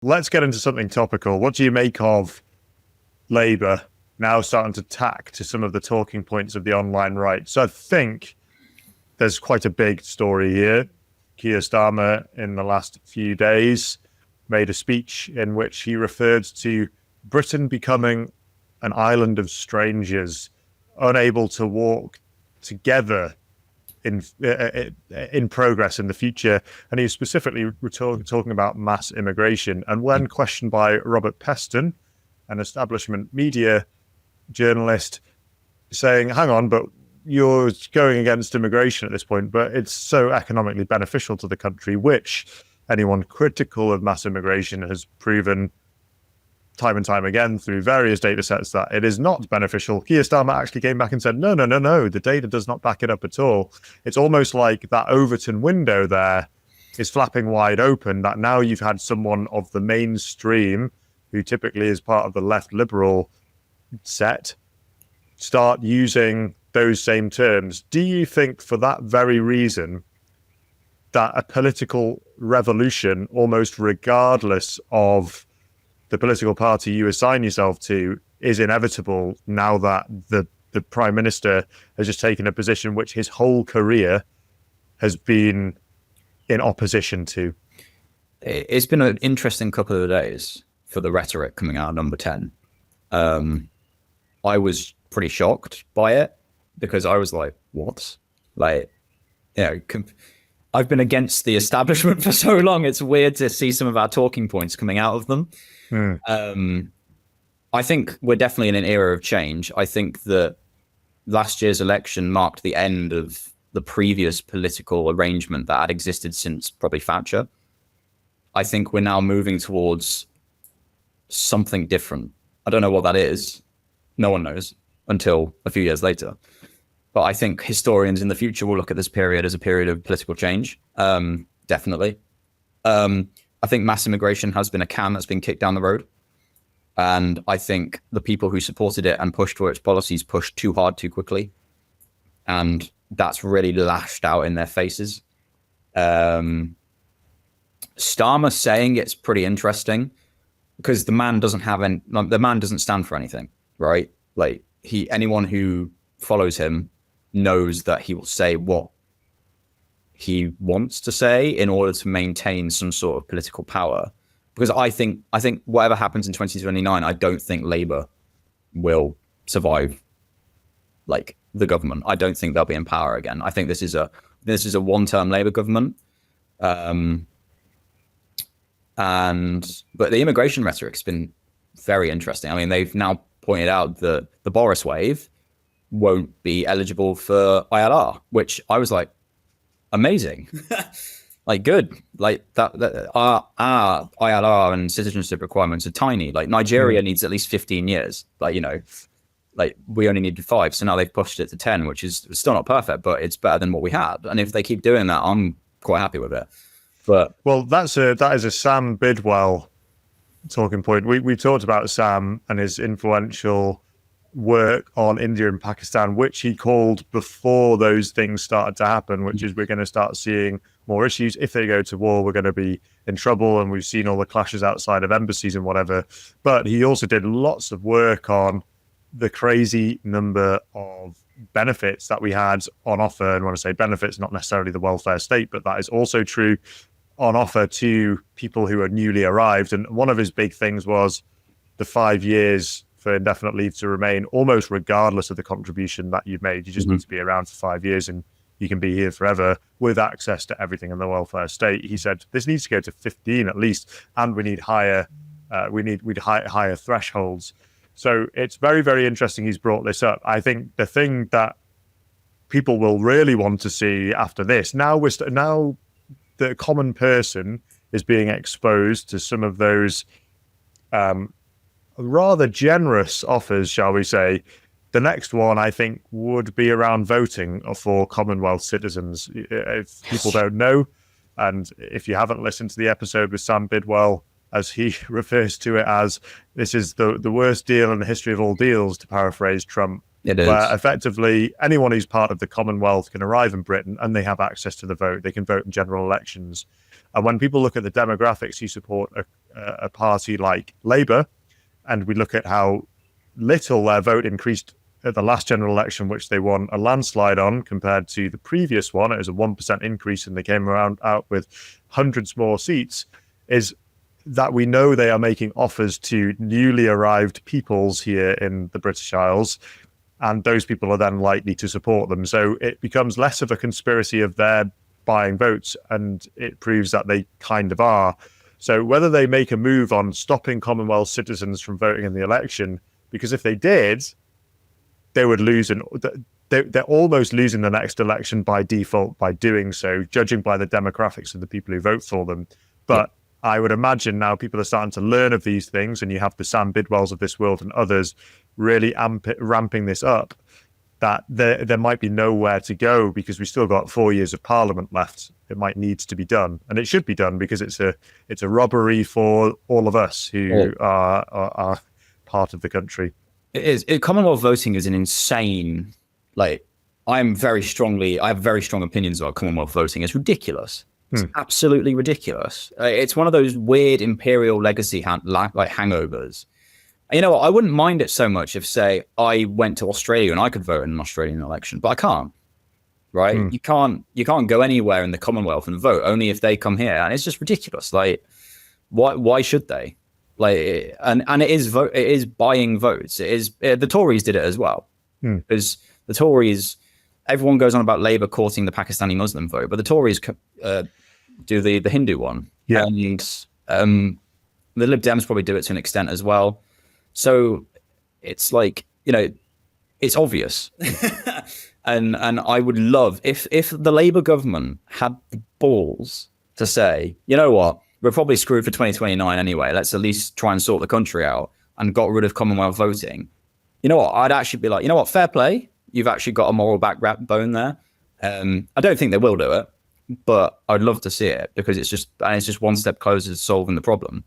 Let's get into something topical. What do you make of Labour now starting to tack to some of the talking points of the online right? So I think there's quite a big story here. Keir Starmer, in the last few days, made a speech in which he referred to Britain becoming an island of strangers, unable to walk together in progress in the future. And he was specifically talking about mass immigration. And when questioned by Robert Peston, an establishment media journalist, saying, hang on, but you're going against immigration at this point, but it's so economically beneficial to the country, which anyone critical of mass immigration has proven time and time again through various data sets that it is not beneficial. Keir Starmer actually came back and said, no, the data does not back it up at all. It's almost like that Overton window there is flapping wide open, that now you've had someone of the mainstream, who typically is part of the left liberal set, start using those same terms. Do you think for that very reason that a political revolution, almost regardless of the political party you assign yourself to, is inevitable now that the Prime Minister has just taken a position which his whole career has been in opposition to? It's been an interesting couple of days for the rhetoric coming out of Number 10. I was pretty shocked by it because I was like, what? Like, you know, I've been against the establishment for so long. It's weird to see some of our talking points coming out of them. I think we're definitely in an era of change. I think that last year's election marked the end of the previous political arrangement that had existed since probably Thatcher. I think we're now moving towards something different. I don't know what that is. No one knows until a few years later. But I think historians in the future will look at this period as a period of political change. Definitely. I think mass immigration has been a can that's been kicked down the road. And I think the people who supported it and pushed for its policies pushed too hard, too quickly. And that's really lashed out in their faces. Starmer saying it's pretty interesting because the man doesn't stand for anything, right? Like anyone who follows him knows that he will say what he wants to say in order to maintain some sort of political power. Because I think whatever happens in 2029, I don't think Labour will survive like the government. I don't think they'll be in power again. I think this is a one-term Labour government. But the immigration rhetoric's been very interesting. I mean, they've now pointed out that the Boris wave won't be eligible for ILR, which I was like, amazing. Like, good. Like that our ILR and citizenship requirements are tiny. Like Nigeria needs at least 15 years. Like, you know, like we only needed 5. So now they've pushed it to 10, which is still not perfect, but it's better than what we had. And if they keep doing that, I'm quite happy with it. But well, that is a Sam Bidwell talking point. We talked about Sam and his influential work on India and Pakistan, which he called before those things started to happen, which is we're going to start seeing more issues. If they go to war, we're going to be in trouble. And we've seen all the clashes outside of embassies and whatever. But he also did lots of work on the crazy number of benefits that we had on offer. And when I say benefits, not necessarily the welfare state, but that is also true on offer to people who are newly arrived. And one of his big things was the 5 years for indefinite leave to remain, almost regardless of the contribution that you've made. You just need to be around for 5 years and you can be here forever with access to everything in the welfare state. He said this needs to go to 15 at least, and we need higher thresholds. So it's very, very interesting he's brought this up. I think the thing that people will really want to see after this, now the common person is being exposed to some of those rather generous offers, shall we say. The next one, I think, would be around voting for Commonwealth citizens. If people don't know, and if you haven't listened to the episode with Sam Bidwell, as he refers to it as, this is the worst deal in the history of all deals, to paraphrase Trump. It is. Where effectively anyone who's part of the Commonwealth can arrive in Britain and they have access to the vote. They can vote in general elections. And when people look at the demographics who support a party like Labour, and we look at how little their vote increased at the last general election, which they won a landslide on compared to the previous one, it was a 1% increase and they came out with hundreds more seats, is that we know they are making offers to newly arrived peoples here in the British Isles, and those people are then likely to support them. So it becomes less of a conspiracy of their buying votes, and it proves that they kind of are. So whether they make a move on stopping Commonwealth citizens from voting in the election, because if they did, they would lose, and they're almost losing the next election by default by doing so, judging by the demographics of the people who vote for them. But I would imagine now people are starting to learn of these things, and you have the Sam Bidwells of this world and others really ramping this up, that there might be nowhere to go because we still got 4 years of Parliament left. It might need to be done, and it should be done because it's a robbery for all of us who are part of the country. It is. Commonwealth voting is an insane, like, I have very strong opinions about Commonwealth voting. It's ridiculous. It's absolutely ridiculous. It's one of those weird imperial legacy hangovers. And you know what? I wouldn't mind it so much if, say, I went to Australia and I could vote in an Australian election, but I can't. Right? You can't go anywhere in the Commonwealth and vote. Only if they come here, and it's just ridiculous. Like, why should they? Like, and it is buying votes. It is the Tories did it as well, because the Tories. Everyone goes on about Labour courting the Pakistani Muslim vote, but the Tories do the Hindu one. Yeah. And the Lib Dems probably do it to an extent as well. So it's like, you know, it's obvious. and I would love if the Labour government had the balls to say, you know what, we're probably screwed for 2029 anyway. Let's at least try and sort the country out, and got rid of Commonwealth voting. You know what? I'd actually be like, you know what, fair play. You've actually got a moral backbone there. I don't think they will do it, but I'd love to see it because it's just one step closer to solving the problem.